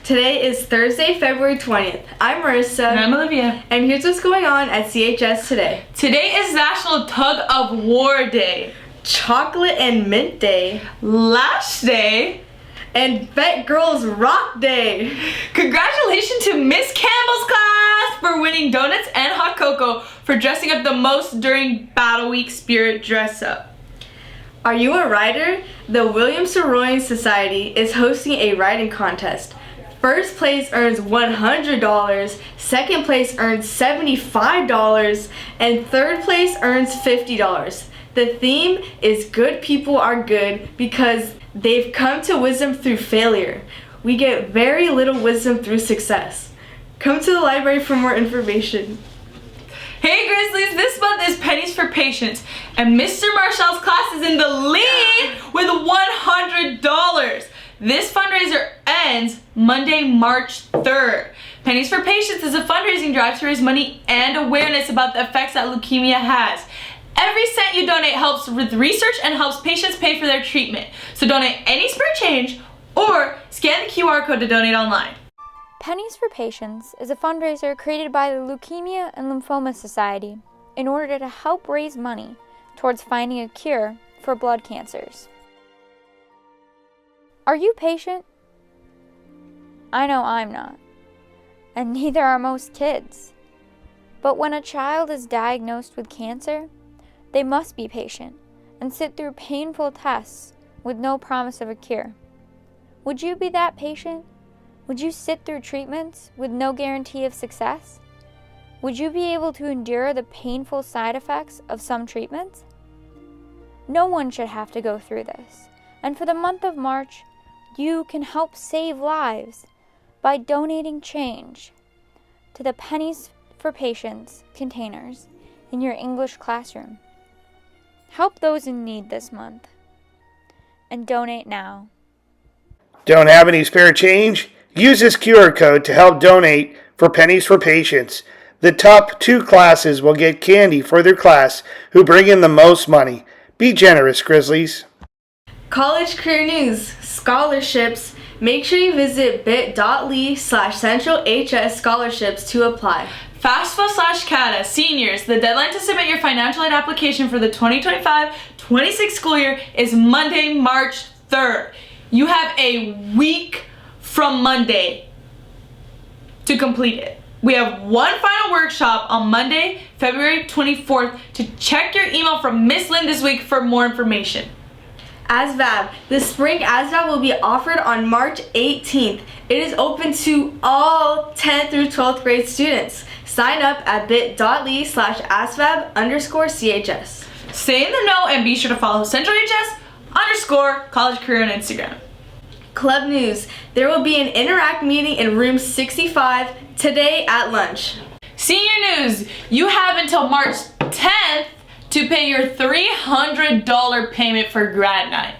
Today is Thursday, February 20th. I'm Marissa. And I'm Olivia. And here's what's going on at CHS today. Today is National Tug of War Day. Chocolate and Mint Day. Lash Day. And Vet Girls Rock Day. Congratulations to Miss Campbell's class for winning donuts and hot cocoa for dressing up the most during Battle Week Spirit Dress Up. Are you a rider? The Williams Rowing Society is hosting a riding contest. First place earns $100, second place earns $75, and third place earns $50. The theme is Good People Are Good because they've come to wisdom through failure. We get very little wisdom through success. Come to the library for more information. Hey Grizzlies, this month is Pennies for Patients, and Mr. Marshall's class is in the lead with $100. This fundraiser ends Monday, March 3rd. Pennies for Patients is a fundraising drive to raise money and awareness about the effects that leukemia has. Every cent you donate helps with research and helps patients pay for their treatment. So donate any spare change or scan the QR code to donate online. Pennies for Patients is a fundraiser created by the Leukemia and Lymphoma Society in order to help raise money towards finding a cure for blood cancers. Are you patient? I know I'm not, and neither are most kids. But when a child is diagnosed with cancer, they must be patient and sit through painful tests with no promise of a cure. Would you be that patient? Would you sit through treatments with no guarantee of success? Would you be able to endure the painful side effects of some treatments? No one should have to go through this, and for the month of March, you can help save lives by donating change to the Pennies for Patients containers in your English classroom. Help those in need this month, and donate now. Don't have any spare change? Use this QR code to help donate for Pennies for Patients. The top 2 classes will get candy for their class who bring in the most money. Be generous, Grizzlies. College career news, scholarships. Make sure you visit bit.ly/centralhs scholarships to apply. FAFSA/CATA seniors, the deadline to submit your financial aid application for the 2025-26 school year is Monday, March 3rd. You have a week from Monday to complete it. We have one final workshop on Monday, February 24th to check your email from Miss Lynn this week for more information. ASVAB. The spring ASVAB will be offered on March 18th. It is open to all 10th through 12th grade students. Sign up at bit.ly/ASVAB_CHS. Stay in the know and be sure to follow CentralHS_college career on Instagram. Club news. There will be an Interact meeting in room 65 today at lunch. Senior news. You have until March 10th to pay your $300 payment for grad night.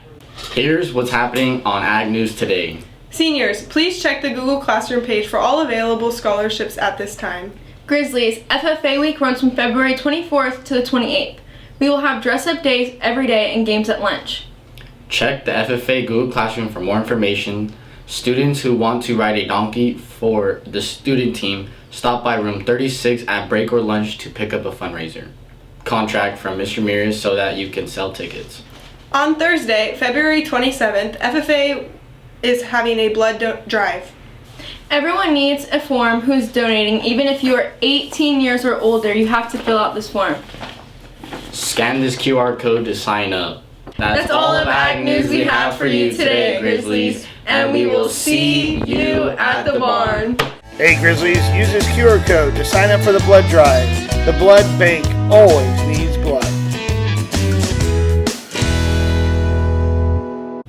Here's what's happening on Ag News today. Seniors, please check the Google Classroom page for all available scholarships at this time. Grizzlies, FFA week runs from February 24th to the 28th. We will have dress-up days every day and games at lunch. Check the FFA Google Classroom for more information. Students who want to ride a donkey for the student team, stop by room 36 at break or lunch to pick up a fundraiser contract from Mr. Ramirez so that you can sell tickets. On Thursday, February 27th, FFA is having a blood drive. Everyone needs a form who's donating. Even if you are 18 years or older, you have to fill out this form. Scan this QR code to sign up. That's all of Ag News we have for you today, Grizzlies, and we will see you at the barn. Hey Grizzlies, use this QR code to sign up for the blood drive. The blood bank always needs blood.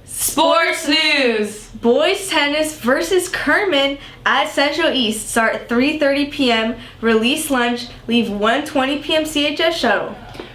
Sports news. Boys tennis versus Kerman at Central East. Start 3:30 p.m. Release lunch. Leave 1:20 p.m. CHS shuttle.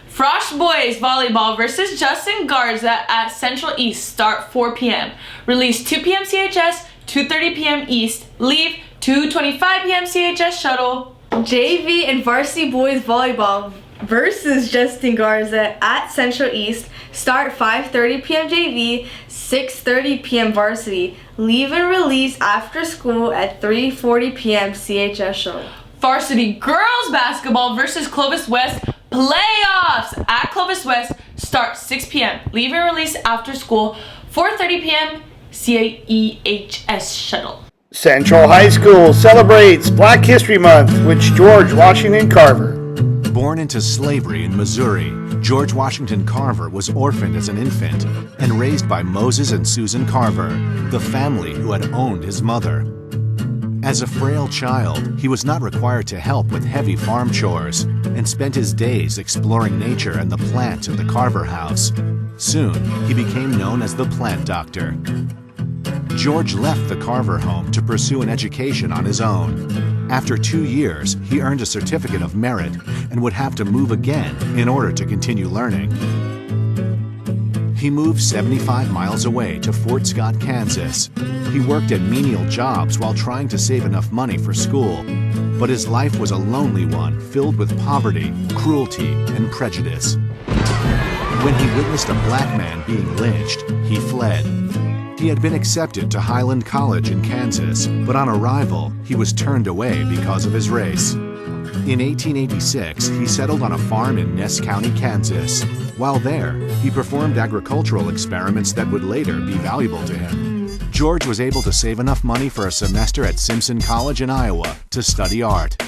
Frosh Boys Volleyball versus Justin Garza at Central East. Start 4 p.m. Release 2 p.m. CHS, 2:30 p.m. East. Leave 2:25 p.m. CHS shuttle. JV and varsity boys volleyball versus Justin Garza at Central East. Start 5:30 p.m. JV, 6:30 p.m. varsity. Leave and release after school at 3:40 p.m. CHS shuttle. Varsity girls basketball versus Clovis West playoffs at Clovis West. Start 6 p.m. Leave and release after school, 4:30 p.m. CHS shuttle. Central High School celebrates Black History Month with George Washington Carver. Born into slavery in Missouri, George Washington Carver was orphaned as an infant and raised by Moses and Susan Carver, the family who had owned his mother. As a frail child, he was not required to help with heavy farm chores and spent his days exploring nature and the plants in the Carver house. Soon, he became known as the plant doctor. George left the Carver home to pursue an education on his own. After 2 years, he earned a certificate of merit and would have to move again in order to continue learning. He moved 75 miles away to Fort Scott, Kansas. He worked at menial jobs while trying to save enough money for school, but his life was a lonely one filled with poverty, cruelty, and prejudice. When he witnessed a black man being lynched, he fled. He had been accepted to Highland College in Kansas, but on arrival, he was turned away because of his race. In 1886, he settled on a farm in Ness County, Kansas. While there, he performed agricultural experiments that would later be valuable to him. George was able to save enough money for a semester at Simpson College in Iowa to study art.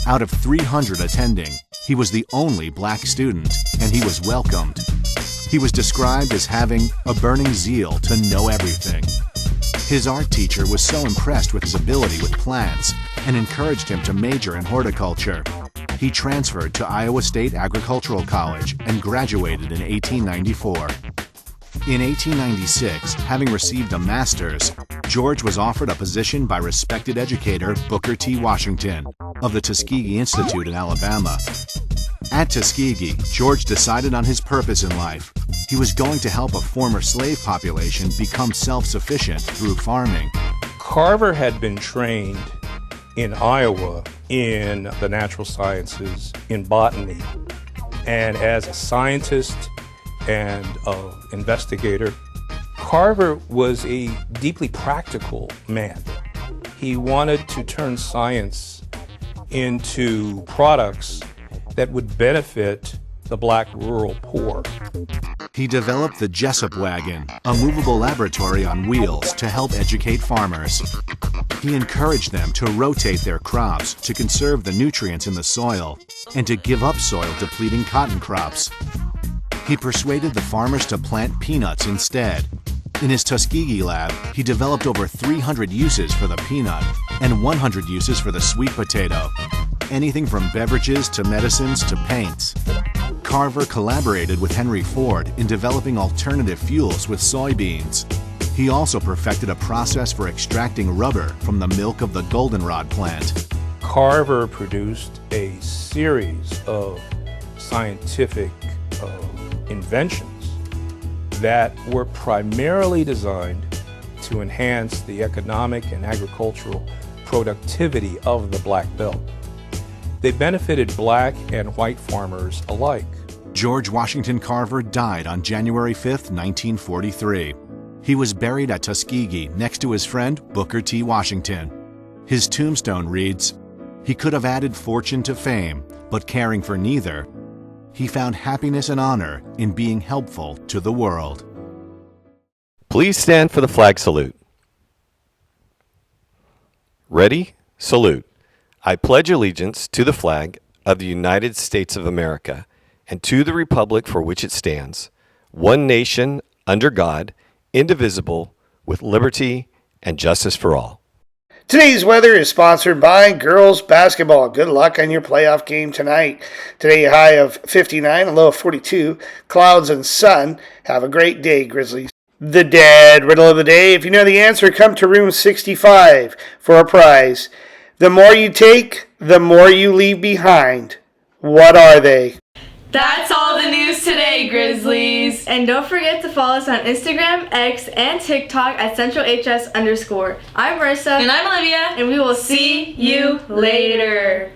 Out of 300 attending, he was the only black student, and he was welcomed. He was described as having a burning zeal to know everything. His art teacher was so impressed with his ability with plants and encouraged him to major in horticulture. He transferred to Iowa State Agricultural College and graduated in 1894. In 1896, having received a master's, George was offered a position by respected educator Booker T. Washington of the Tuskegee Institute in Alabama. At Tuskegee, George decided on his purpose in life. He was going to help a former slave population become self-sufficient through farming. Carver had been trained in Iowa in the natural sciences, in botany, and as a scientist and an investigator, Carver was a deeply practical man. He wanted to turn science into products that would benefit the black rural poor. He developed the Jessup wagon, a movable laboratory on wheels to help educate farmers. He encouraged them to rotate their crops to conserve the nutrients in the soil and to give up soil-depleting cotton crops. He persuaded the farmers to plant peanuts instead. In his Tuskegee lab, he developed over 300 uses for the peanut and 100 uses for the sweet potato. Anything from beverages to medicines to paints. Carver collaborated with Henry Ford in developing alternative fuels with soybeans. He also perfected a process for extracting rubber from the milk of the goldenrod plant. Carver produced a series of scientific inventions that were primarily designed to enhance the economic and agricultural productivity of the Black Belt. They benefited black and white farmers alike. George Washington Carver died on January 5, 1943. He was buried at Tuskegee next to his friend Booker T. Washington. His tombstone reads, "He could have added fortune to fame, but caring for neither, he found happiness and honor in being helpful to the world." Please stand for the flag salute. Ready? Salute. I pledge allegiance to the flag of the United States of America and to the republic for which it stands, one nation, under God, indivisible, with liberty and justice for all. Today's weather is sponsored by girls basketball. Good luck on your playoff game tonight. Today, a high of 59, a low of 42. Clouds and sun. Have a great day, Grizzlies. The dead riddle of the day. If you know the answer, come to room 65 for a prize. The more you take, the more you leave behind. What are they? That's all the news today, Grizzlies. And don't forget to follow us on Instagram, X, and TikTok at CentralHS_. I'm Marissa. And I'm Olivia. And we will see you later.